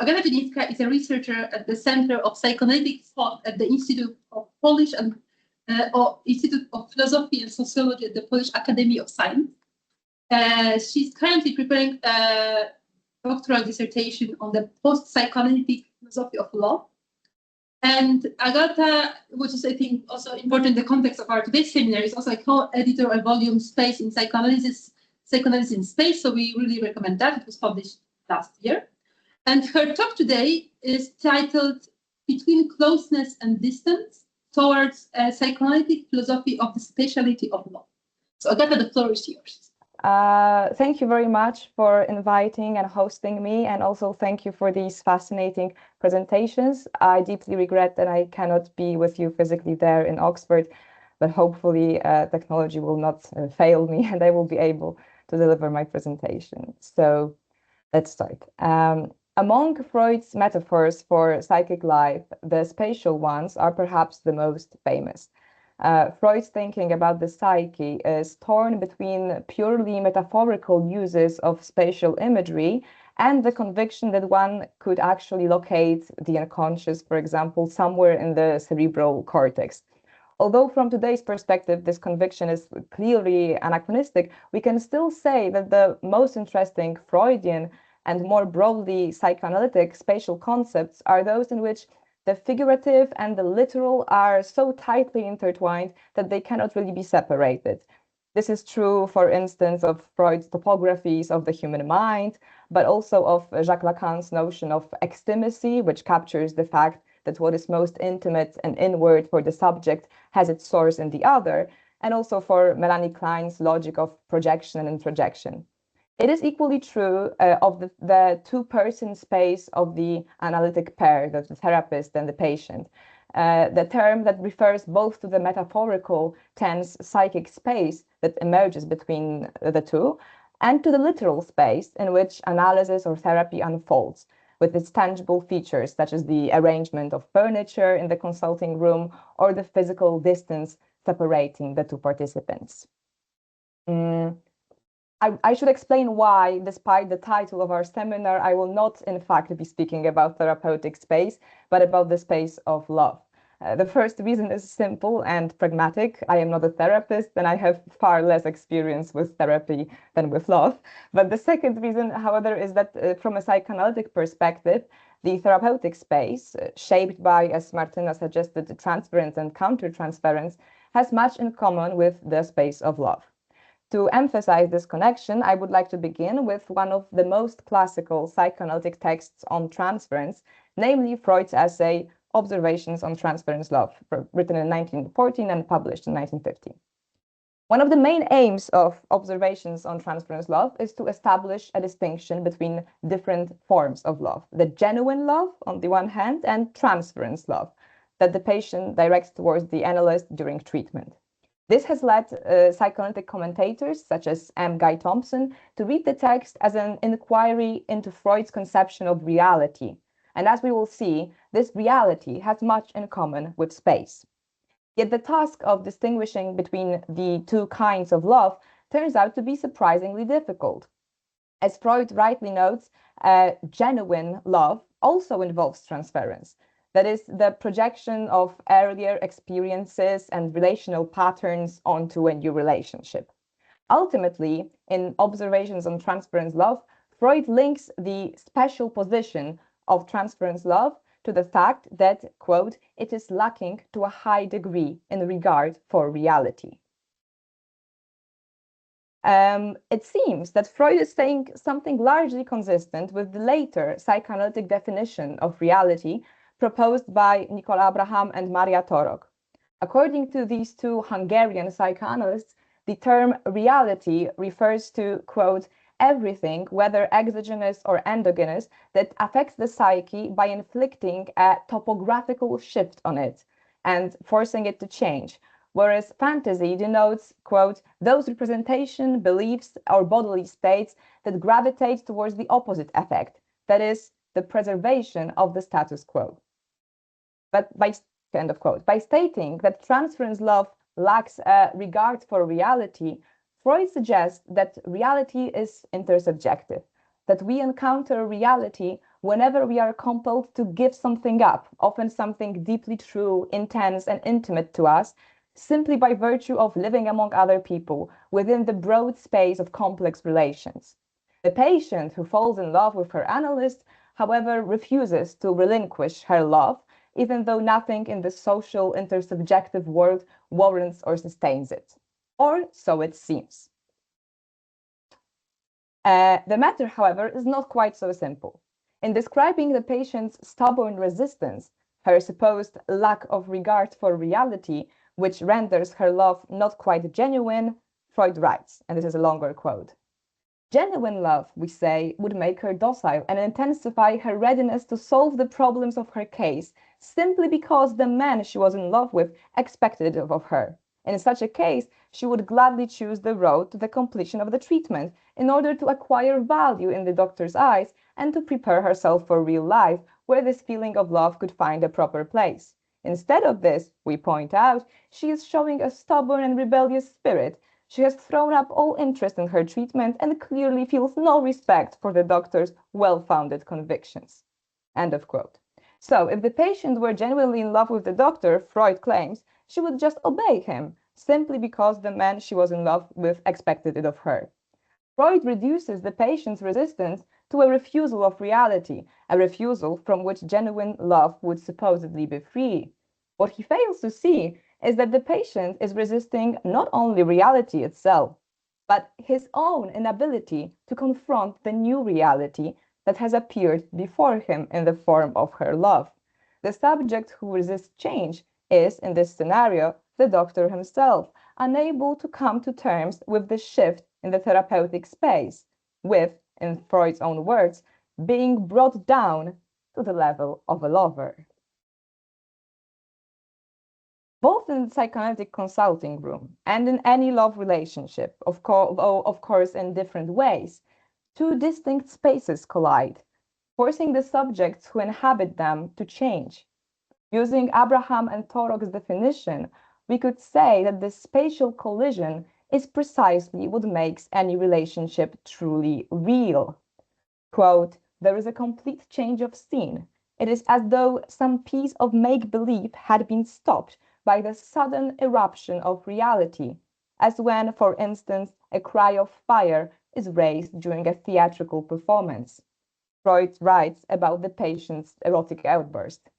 Agata Bielińska is a researcher at the Center of Psychoanalytic Thought at the Institute of Polish and Institute of Philosophy and Sociology at the Polish Academy of Science. She's currently preparing a doctoral dissertation on the post-psychoanalytic philosophy of law. And Agata, which is, I think, also important in the context of our today's seminar, is also a co-editor of volume Space in Psychoanalysis in Space. So we really recommend that. It was published last year. And her talk today is titled Between Closeness and Distance Towards a Psychoanalytic Philosophy of the Spatiality of Law. So Agata, the floor is yours. Thank you very much for inviting and hosting me, and also thank you for these fascinating presentations. I deeply regret that I cannot be with you physically there in Oxford, but hopefully technology will not fail me and I will be able to deliver my presentation. So let's start. Among Freud's metaphors for psychic life, the spatial ones are perhaps the most famous. Freud's thinking about the psyche is torn between purely metaphorical uses of spatial imagery and the conviction that one could actually locate the unconscious, for example, somewhere in the cerebral cortex. Although from today's perspective, this conviction is clearly anachronistic, we can still say that the most interesting Freudian and more broadly psychoanalytic spatial concepts are those in which the figurative and the literal are so tightly intertwined that they cannot really be separated. This is true, for instance, of Freud's topographies of the human mind, but also of Jacques Lacan's notion of extimacy, which captures the fact that what is most intimate and inward for the subject has its source in the other, and also for Melanie Klein's logic of projection and introjection. It is equally true of the two-person space of the analytic pair, the therapist and the patient. The term that refers both to the metaphorical, tense psychic space that emerges between the two, and to the literal space in which analysis or therapy unfolds, with its tangible features such as the arrangement of furniture in the consulting room or the physical distance separating the two participants. I should explain why, despite the title of our seminar, I will not, in fact, be speaking about therapeutic space, but about the space of love. The first reason is simple and pragmatic. I am not a therapist, and I have far less experience with therapy than with love. But the second reason, however, is that from a psychoanalytic perspective, the therapeutic space, shaped by, as Martina suggested, transference and countertransference, has much in common with the space of love. To emphasize this connection, I would like to begin with one of the most classical psychoanalytic texts on transference, namely Freud's essay, Observations on Transference Love, written in 1914 and published in 1950. One of the main aims of Observations on Transference Love is to establish a distinction between different forms of love, the genuine love on the one hand and transference love that the patient directs towards the analyst during treatment. This has led psychoanalytic commentators such as M. Guy Thompson to read the text as an inquiry into Freud's conception of reality. And as we will see, this reality has much in common with space. Yet the task of distinguishing between the two kinds of love turns out to be surprisingly difficult. As Freud rightly notes, genuine love also involves transference. That is, the projection of earlier experiences and relational patterns onto a new relationship. Ultimately, in Observations on Transference Love, Freud links the special position of transference love to the fact that, quote, it is lacking to a high degree in regard for reality. It seems that Freud is saying something largely consistent with the later psychoanalytic definition of reality proposed by Nicola Abraham and Maria Torok. According to these two Hungarian psychoanalysts, the term reality refers to, quote, everything, whether exogenous or endogenous, that affects the psyche by inflicting a topographical shift on it and forcing it to change, whereas fantasy denotes, quote, those representation, beliefs, or bodily states that gravitate towards the opposite effect, that is, the preservation of the status quo. But by, end of quote, by stating that transference love lacks a regard for reality, Freud suggests that reality is intersubjective, that we encounter reality whenever we are compelled to give something up, often something deeply true, intense, and intimate to us, simply by virtue of living among other people within the broad space of complex relations. The patient who falls in love with her analyst, however, refuses to relinquish her love, even though nothing in the social intersubjective world warrants or sustains it. Or so it seems. The matter, however, is not quite so simple. In describing the patient's stubborn resistance, her supposed lack of regard for reality, which renders her love not quite genuine, Freud writes, and this is a longer quote. Genuine love, we say, would make her docile and intensify her readiness to solve the problems of her case, simply because the man she was in love with expected it of her. In such a case, she would gladly choose the road to the completion of the treatment in order to acquire value in the doctor's eyes and to prepare herself for real life, where this feeling of love could find a proper place. Instead of this, we point out, she is showing a stubborn and rebellious spirit. She has thrown up all interest in her treatment and clearly feels no respect for the doctor's well-founded convictions. End of quote. So, if the patient were genuinely in love with the doctor, Freud claims, she would just obey him, simply because the man she was in love with expected it of her. Freud reduces the patient's resistance to a refusal of reality, a refusal from which genuine love would supposedly be free. What he fails to see is that the patient is resisting not only reality itself, but his own inability to confront the new reality that has appeared before him in the form of her love. The subject who resists change is, in this scenario, the doctor himself, unable to come to terms with the shift in the therapeutic space, with, in Freud's own words, being brought down to the level of a lover. Both in the psychoanalytic consulting room and in any love relationship, of course in different ways, two distinct spaces collide, forcing the subjects who inhabit them to change. Using Abraham and Torok's definition, we could say that this spatial collision is precisely what makes any relationship truly real. Quote, there is a complete change of scene. It is as though some piece of make-believe had been stopped by the sudden eruption of reality, as when, for instance, a cry of fire is raised during a theatrical performance. Freud writes about the patient's erotic outburst.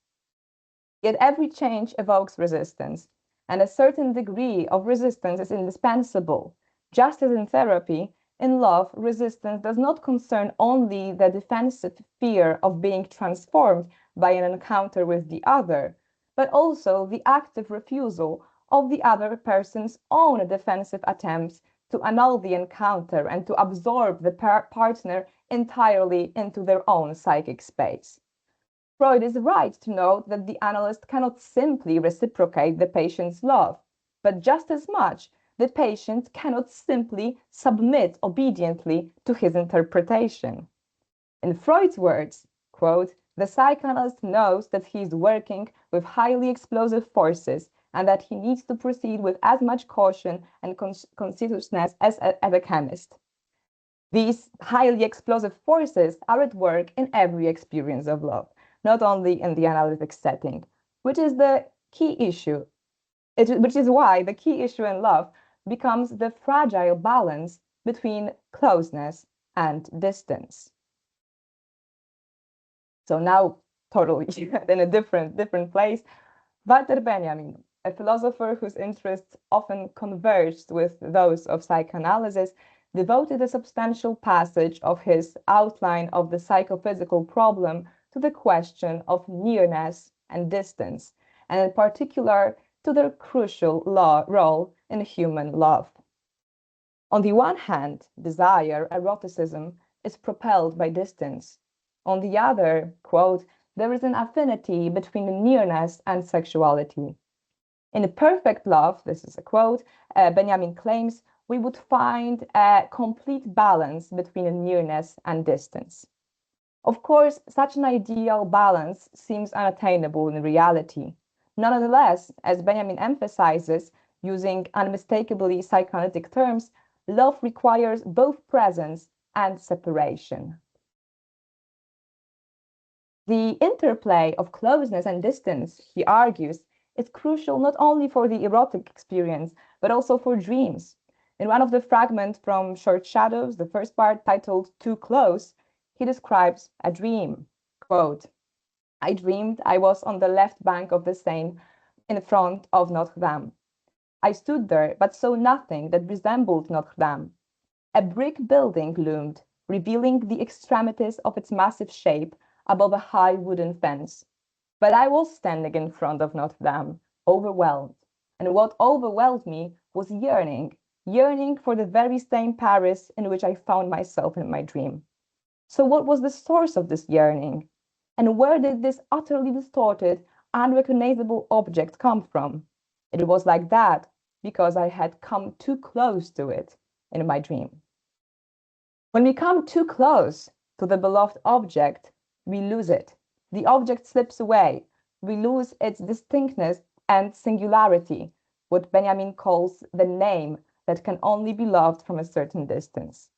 Yet every change evokes resistance, and a certain degree of resistance is indispensable. Just as in therapy, in love, resistance does not concern only the defensive fear of being transformed by an encounter with the other, but also the active refusal of the other person's own defensive attempts to annul the encounter and to absorb the partner entirely into their own psychic space. Freud is right to note that the analyst cannot simply reciprocate the patient's love, but just as much, the patient cannot simply submit obediently to his interpretation. In Freud's words, quote, the psychoanalyst knows that he is working with highly explosive forces and that he needs to proceed with as much caution and conscientiousness as a chemist. These highly explosive forces are at work in every experience of love, not only in the analytic setting, which is the key issue, which is why the key issue in love becomes the fragile balance between closeness and distance. So now, totally in a different place, Walter Benjamin, a philosopher whose interests often converged with those of psychoanalysis, devoted a substantial passage of his outline of the psychophysical problem to the question of nearness and distance, and in particular to their crucial role in human love. On the one hand, desire, eroticism, is propelled by distance. On the other, quote, there is an affinity between nearness and sexuality. In perfect love, this is a quote, Benjamin claims, we would find a complete balance between nearness and distance. Of course, such an ideal balance seems unattainable in reality. Nonetheless, as Benjamin emphasizes, using unmistakably psychoanalytic terms, love requires both presence and separation. The interplay of closeness and distance, he argues, is crucial not only for the erotic experience, but also for dreams. In one of the fragments from Short Shadows, the first part titled Too Close, he describes a dream. Quote, I dreamed I was on the left bank of the Seine in front of Notre Dame. I stood there, but saw nothing that resembled Notre Dame. A brick building loomed, revealing the extremities of its massive shape above a high wooden fence. But I was standing in front of Notre Dame, overwhelmed. And what overwhelmed me was yearning for the very same Paris in which I found myself in my dream. So what was the source of this yearning? And where did this utterly distorted, unrecognizable object come from? It was like that because I had come too close to it in my dream. When we come too close to the beloved object, we lose it. The object slips away. We lose its distinctness and singularity, what Benjamin calls the name that can only be loved from a certain distance.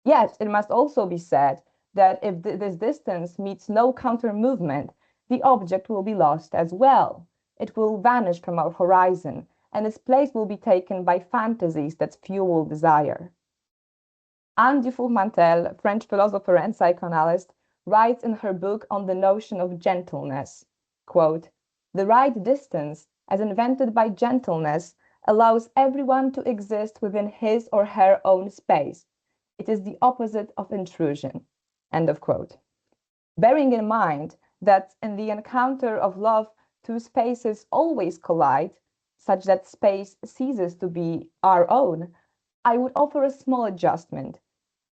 Yet, it must also be said that if this distance meets no counter-movement, the object will be lost as well. It will vanish from our horizon, and its place will be taken by fantasies that fuel desire. Anne Dufourmantel, French philosopher and psychoanalyst, writes in her book on the notion of gentleness, quote, the right distance, as invented by gentleness, allows everyone to exist within his or her own space. It is the opposite of intrusion. End of quote. Bearing in mind that in the encounter of love, two spaces always collide, such that space ceases to be our own, I would offer a small adjustment.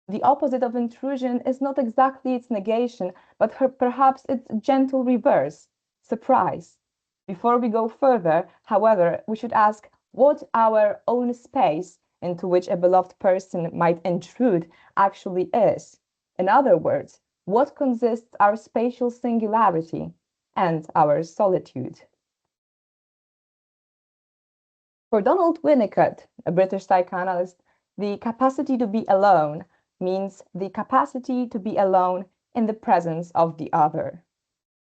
The opposite of intrusion is not exactly its negation, but perhaps its gentle reverse, surprise. Before we go further, however, we should ask what our own space into which a beloved person might intrude actually is. In other words, what consists our spatial singularity and our solitude. For Donald Winnicott, a British psychoanalyst, the capacity to be alone means the capacity to be alone in the presence of the other.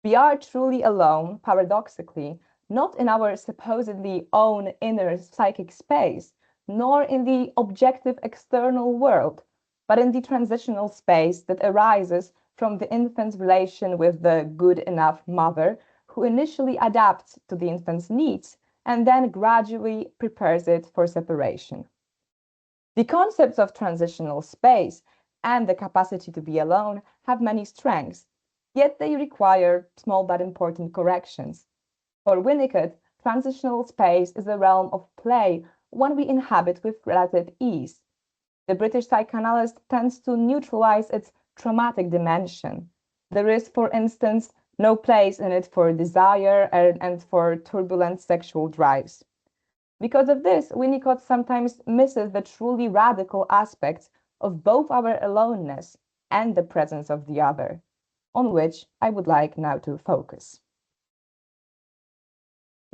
We are truly alone, paradoxically, not in our supposedly own inner psychic space, nor in the objective external world, but in the transitional space that arises from the infant's relation with the good enough mother, who initially adapts to the infant's needs and then gradually prepares it for separation. The concepts of transitional space and the capacity to be alone have many strengths, yet they require small but important corrections. For Winnicott, transitional space is a realm of play, one we inhabit with relative ease. The British psychoanalyst tends to neutralize its traumatic dimension. There is, for instance, no place in it for desire and for turbulent sexual drives. Because of this, Winnicott sometimes misses the truly radical aspects of both our aloneness and the presence of the other, on which I would like now to focus.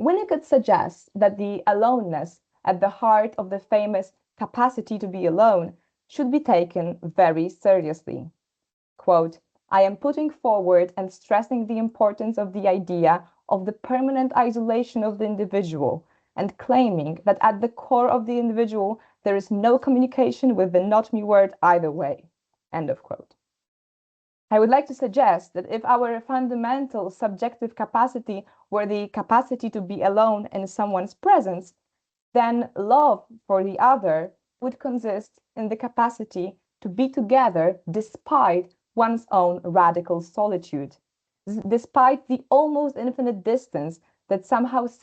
Winnicott suggests that the aloneness at the heart of the famous capacity to be alone should be taken very seriously. Quote, I am putting forward and stressing the importance of the idea of the permanent isolation of the individual and claiming that at the core of the individual there is no communication with the not-me word either way. End of quote. I would like to suggest that if our fundamental subjective capacity were the capacity to be alone in someone's presence, then love for the other would consist in the capacity to be together despite one's own radical solitude, despite the almost infinite distance that sometimes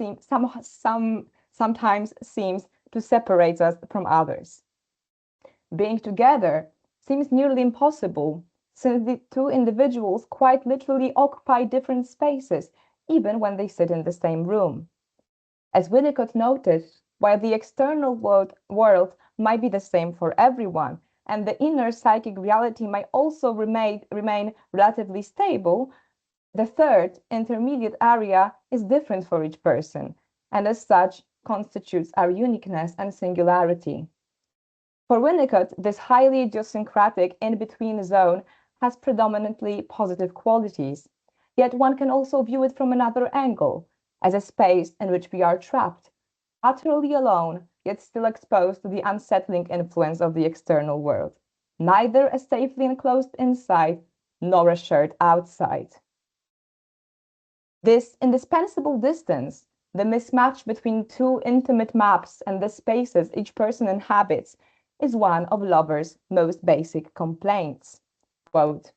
seems to separate us from others. Being together seems nearly impossible, since the two individuals quite literally occupy different spaces, even when they sit in the same room. As Winnicott noted, while the external world might be the same for everyone, and the inner psychic reality might also remain relatively stable, the third, intermediate area is different for each person, and as such constitutes our uniqueness and singularity. For Winnicott, this highly idiosyncratic in-between zone has predominantly positive qualities. Yet one can also view it from another angle, as a space in which we are trapped, utterly alone, yet still exposed to the unsettling influence of the external world, neither a safely enclosed inside nor a shared outside. This indispensable distance, the mismatch between two intimate maps and the spaces each person inhabits, is one of lovers' most basic complaints. Quote,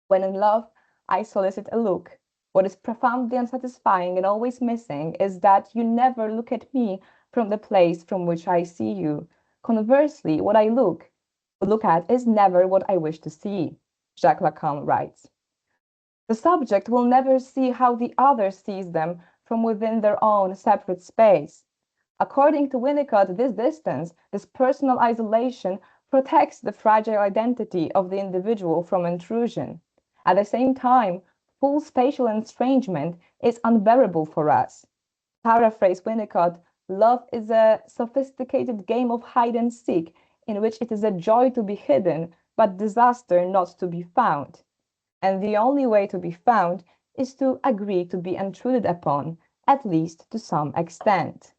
"When in love, I solicit a look. What is profoundly unsatisfying and always missing is that you never look at me from the place from which I see you. Conversely, what I look at is never what I wish to see," Jacques Lacan writes. The subject will never see how the other sees them from within their own separate space. According to Winnicott, this distance, this personal isolation, protects the fragile identity of the individual from intrusion. At the same time, full spatial estrangement is unbearable for us. Paraphrase Winnicott, love is a sophisticated game of hide and seek in which it is a joy to be hidden, but disaster not to be found. And the only way to be found is to agree to be intruded upon, at least to some extent.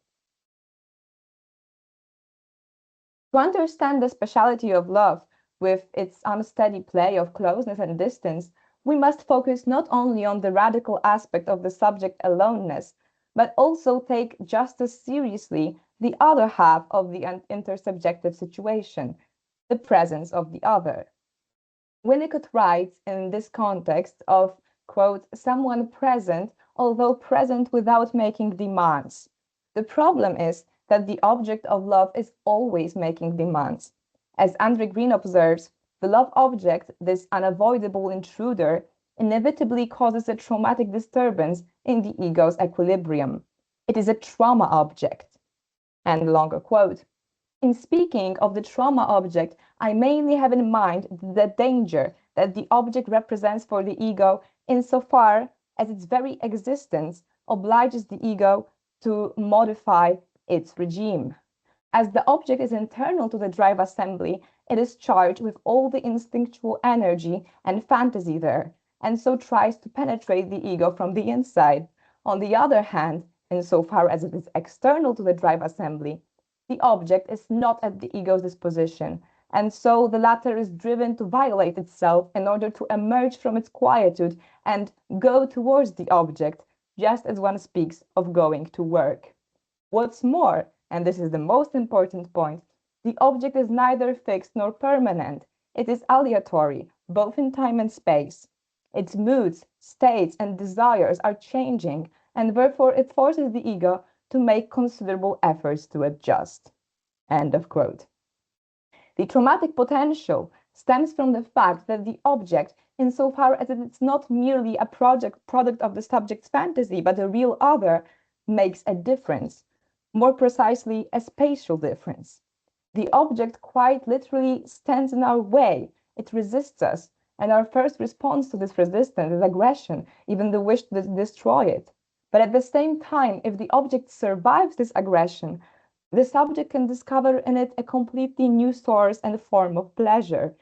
To understand the spatiality of love, with its unsteady play of closeness and distance, we must focus not only on the radical aspect of the subject aloneness, but also take just as seriously the other half of the intersubjective situation, the presence of the other. Winnicott writes in this context of, quote, "someone present, although present without making demands." The problem is that the object of love is always making demands. As Andre Green observes, the love object, this unavoidable intruder, inevitably causes a traumatic disturbance in the ego's equilibrium. It is a trauma object. And longer quote, "In speaking of the trauma object, I mainly have in mind the danger that the object represents for the ego insofar as its very existence obliges the ego to modify its regime. As the object is internal to the drive assembly, it is charged with all the instinctual energy and fantasy there, and so tries to penetrate the ego from the inside. On the other hand, insofar as it is external to the drive assembly, the object is not at the ego's disposition, and so the latter is driven to violate itself in order to emerge from its quietude and go towards the object, just as one speaks of going to work. What's more, and this is the most important point, the object is neither fixed nor permanent. It is aleatory, both in time and space. Its moods, states, and desires are changing, and therefore it forces the ego to make considerable efforts to adjust." End of quote. The traumatic potential stems from the fact that the object, insofar as it is not merely a product of the subject's fantasy, but a real other, makes a difference, more precisely, a spatial difference. The object quite literally stands in our way. It resists us, and our first response to this resistance is aggression, even the wish to destroy it. But at the same time, if the object survives this aggression, the subject can discover in it a completely new source and form of pleasure.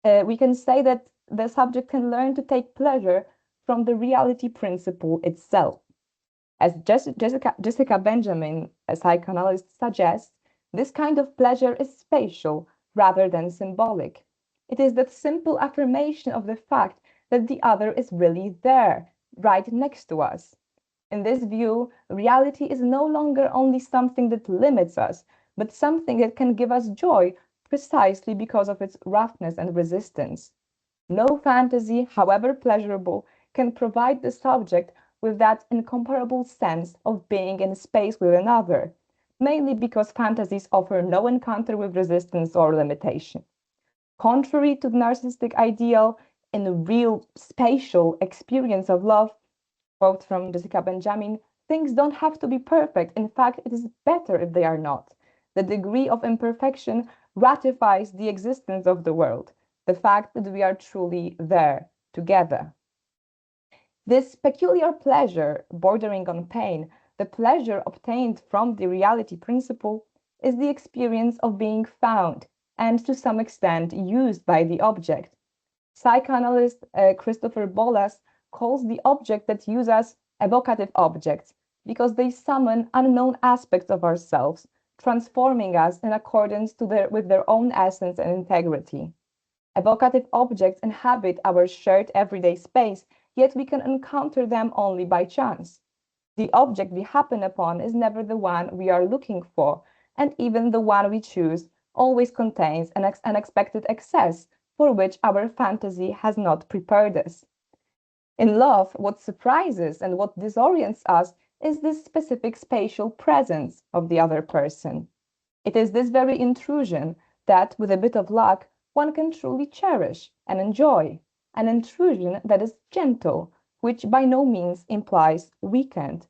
We can say that the subject can learn to take pleasure from the reality principle itself. As Jessica Benjamin, a psychoanalyst, suggests, this kind of pleasure is spatial rather than symbolic. It is that simple affirmation of the fact that the other is really there, right next to us. In this view, reality is no longer only something that limits us, but something that can give us joy precisely because of its roughness and resistance. No fantasy, however pleasurable, can provide the subject with that incomparable sense of being in space with another, mainly because fantasies offer no encounter with resistance or limitation. Contrary to the narcissistic ideal, in the real spatial experience of love, quote from Jessica Benjamin, things don't have to be perfect. In fact, it is better if they are not. The degree of imperfection ratifies the existence of the world, the fact that we are truly there together. This peculiar pleasure, bordering on pain, the pleasure obtained from the reality principle, is the experience of being found and to some extent used by the object. Psychoanalyst Christopher Bolas calls the object that use us evocative objects because they summon unknown aspects of ourselves, transforming us in accordance with their own essence and integrity. Evocative objects inhabit our shared everyday space, yet we can encounter them only by chance. The object we happen upon is never the one we are looking for, and even the one we choose always contains an unexpected excess for which our fantasy has not prepared us. In love, what surprises and what disorients us is this specific spatial presence of the other person. It is this very intrusion that, with a bit of luck, one can truly cherish and enjoy, an intrusion that is gentle, which by no means implies weekend.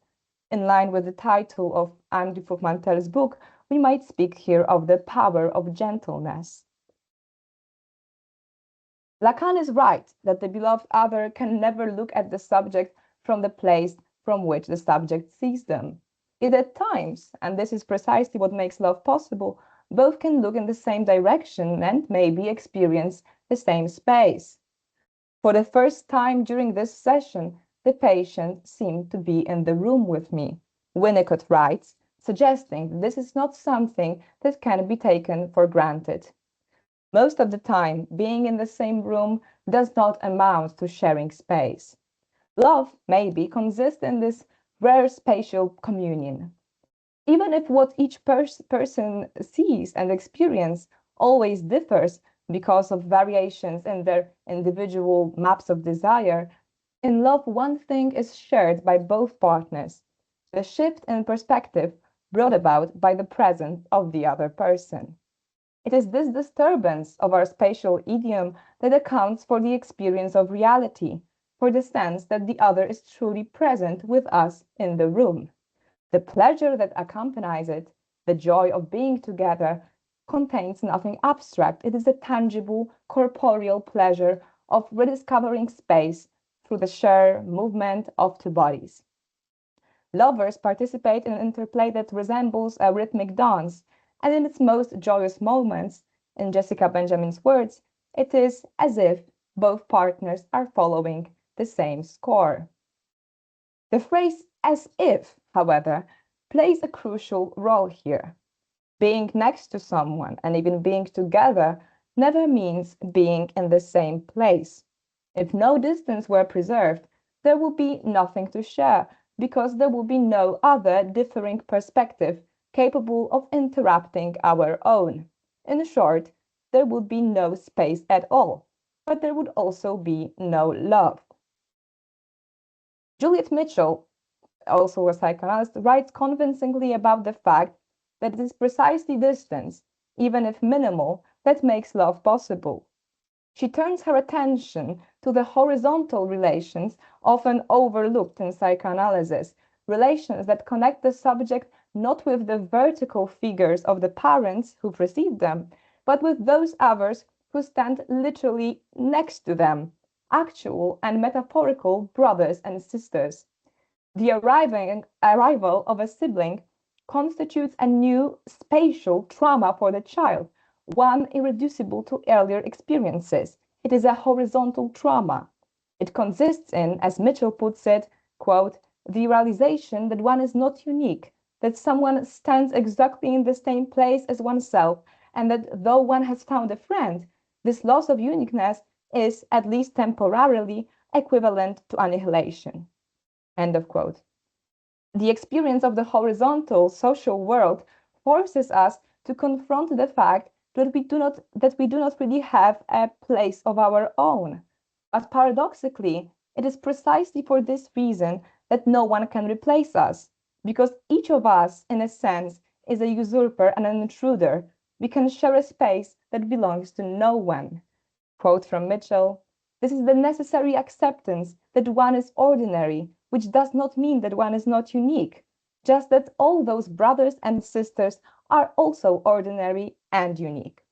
In line with the title of Andy Foumantel's book, we might speak here of the power of gentleness. Lacan is right that the beloved other can never look at the subject from the place from which the subject sees them. Yet at times, and this is precisely what makes love possible, both can look in the same direction and maybe experience the same space. For the first time during this session, the patient seemed to be in the room with me, Winnicott writes, suggesting that this is not something that can be taken for granted. Most of the time, being in the same room does not amount to sharing space. Love, maybe, consists in this rare spatial communion. Even if what each person sees and experiences always differs because of variations in their individual maps of desire, in love one thing is shared by both partners, the shift in perspective brought about by the presence of the other person. It is this disturbance of our spatial idiom that accounts for the experience of reality, for the sense that the other is truly present with us in the room. The pleasure that accompanies it, the joy of being together, contains nothing abstract. It is a tangible, corporeal pleasure of rediscovering space through the sheer movement of two bodies. Lovers participate in an interplay that resembles a rhythmic dance, and in its most joyous moments, in Jessica Benjamin's words, it is as if both partners are following the same score. The phrase as if, however, plays a crucial role here. Being next to someone and even being together never means being in the same place. If no distance were preserved, there will be nothing to share because there will be no other differing perspective capable of interrupting our own. In short, there would be no space at all, but there would also be no love. Juliet Mitchell, also a psychoanalyst, writes convincingly about the fact that it is precisely distance, even if minimal, that makes love possible. She turns her attention to the horizontal relations often overlooked in psychoanalysis, relations that connect the subject not with the vertical figures of the parents who precede them, but with those others who stand literally next to them, actual and metaphorical brothers and sisters. The arrival of a sibling constitutes a new spatial trauma for the child, one irreducible to earlier experiences. It is a horizontal trauma. It consists in, as Mitchell puts it, quote, the realization that one is not unique, that someone stands exactly in the same place as oneself, and that though one has found a friend, this loss of uniqueness is, at least temporarily, equivalent to annihilation. End of quote. The experience of the horizontal social world forces us to confront the fact that we do not really have a place of our own. But paradoxically, it is precisely for this reason that no one can replace us, because each of us, in a sense, is a usurper and an intruder. We can share a space that belongs to no one. Quote from Mitchell, this is the necessary acceptance that one is ordinary, which does not mean that one is not unique, just that all those brothers and sisters are also ordinary and unique.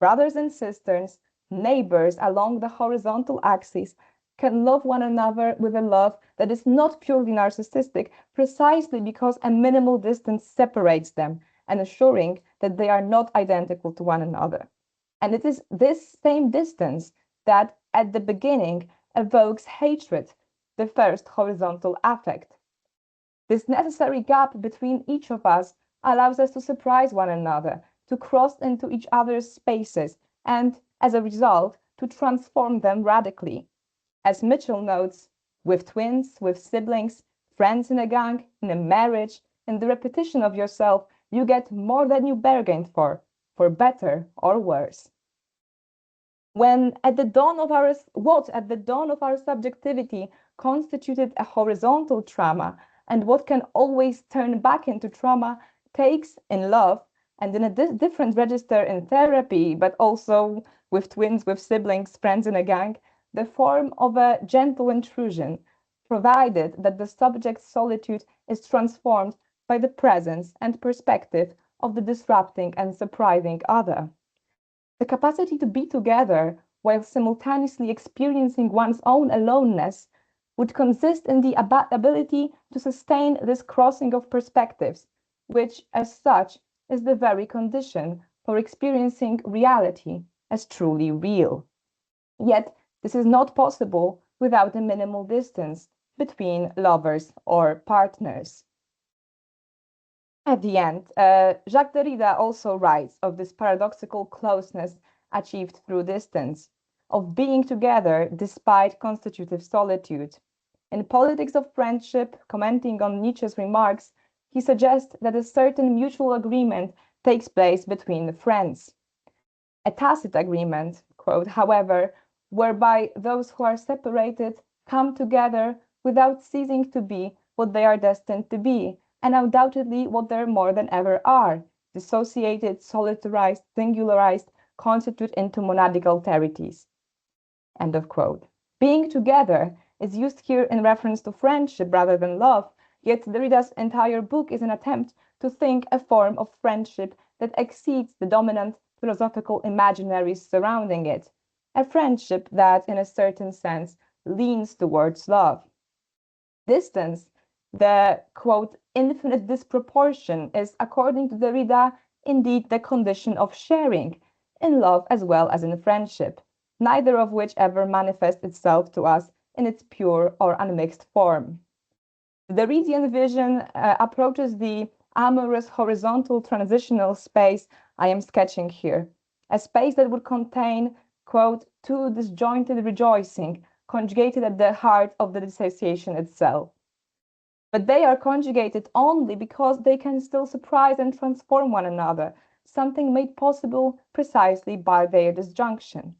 Brothers and sisters, neighbors along the horizontal axis, can love one another with a love that is not purely narcissistic, precisely because a minimal distance separates them and assuring that they are not identical to one another. And it is this same distance that, at the beginning, evokes hatred, the first horizontal affect. This necessary gap between each of us allows us to surprise one another, to cross into each other's spaces, and, as a result, to transform them radically. As Mitchell notes, with twins, with siblings, friends in a gang, in a marriage, in the repetition of yourself, you get more than you bargained for better or worse. What at the dawn of our subjectivity constituted a horizontal trauma, and what can always turn back into trauma, takes in love and in a different register in therapy, but also with twins, with siblings, friends in a gang, the form of a gentle intrusion, provided that the subject's solitude is transformed by the presence and perspective of the disrupting and surprising other. The capacity to be together while simultaneously experiencing one's own aloneness would consist in the ability to sustain this crossing of perspectives, which, as such, is the very condition for experiencing reality as truly real. Yet, this is not possible without a minimal distance between lovers or partners. At the end, Jacques Derrida also writes of this paradoxical closeness achieved through distance, of being together despite constitutive solitude. In Politics of Friendship, commenting on Nietzsche's remarks, he suggests that a certain mutual agreement takes place between friends. A tacit agreement, quote, however, whereby those who are separated come together without ceasing to be what they are destined to be, and undoubtedly what they more than ever are, dissociated, solitarized, singularized, constitute into monadic alterities. End of quote. Being together is used here in reference to friendship rather than love, yet Derrida's entire book is an attempt to think a form of friendship that exceeds the dominant philosophical imaginaries surrounding it, a friendship that, in a certain sense, leans towards love. Distance, the, quote, infinite disproportion, is, according to Derrida, indeed the condition of sharing, in love as well as in friendship, neither of which ever manifests itself to us in its pure or unmixed form. The Derridian vision approaches the amorous horizontal transitional space I am sketching here, a space that would contain, quote, two disjointed rejoicing, conjugated at the heart of the dissociation itself. But they are conjugated only because they can still surprise and transform one another, something made possible precisely by their disjunction.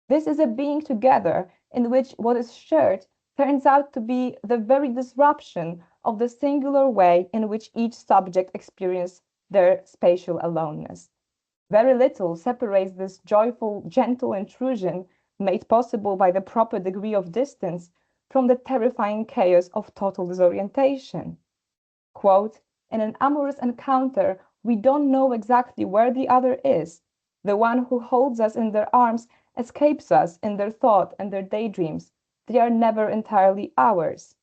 This is a being together in which what is shared turns out to be the very disruption of the singular way in which each subject experiences their spatial aloneness. Very little separates this joyful, gentle intrusion made possible by the proper degree of distance from the terrifying chaos of total disorientation. Quote, in an amorous encounter, we don't know exactly where the other is. The one who holds us in their arms escapes us in their thought and their daydreams. They are never entirely ours,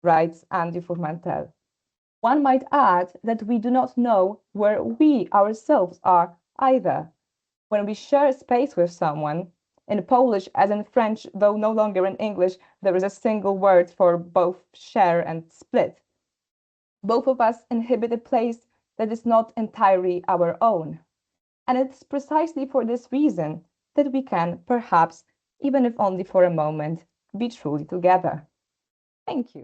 writes Andy Fourmantel. One might add that we do not know where we ourselves are either. When we share space with someone, in Polish as in French, though no longer in English, there is a single word for both share and split. Both of us inhabit a place that is not entirely our own. And it's precisely for this reason that we can, perhaps, even if only for a moment, be truly together. Thank you.